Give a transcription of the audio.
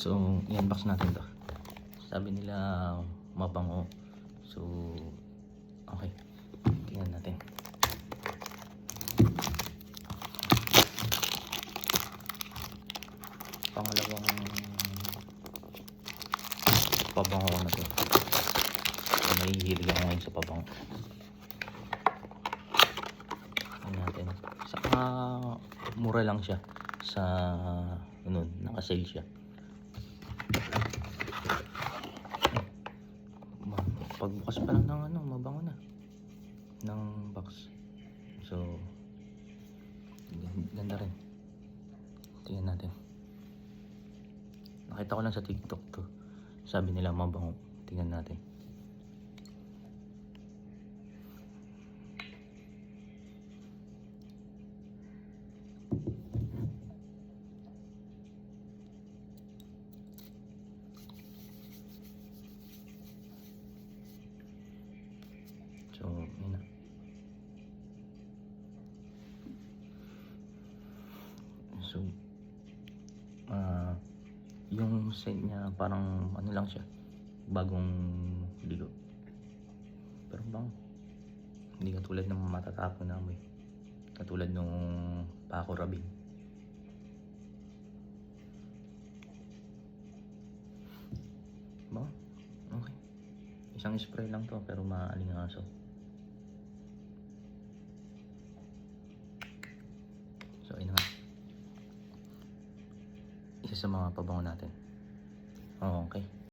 So, i-unbox natin to. Sabi nila mabango. So, okay. Tingnan natin. Pangalawang pabango ko na to. So, nahihilig ako ngayon sa pabango. Tingnan natin. Saka mura lang siya sa ano, naka-sale siya. Pagbukas pa lang ng ano, mabango na ng box. So, ganda rin. Tingnan natin. Nakita ko lang sa TikTok to. Sabi nila mabango. Tingnan natin. So, yun na. So, yung scent niya parang ano lang siya, bagong ligo. Pero bang, hindi katulad ng matatapon na amoy. Katulad nung Paco Rabanne. Ba? Okay. Isang spray lang to pero maalingaso. So, ayun nga. Isa sa mga pabango natin. Oh, okay.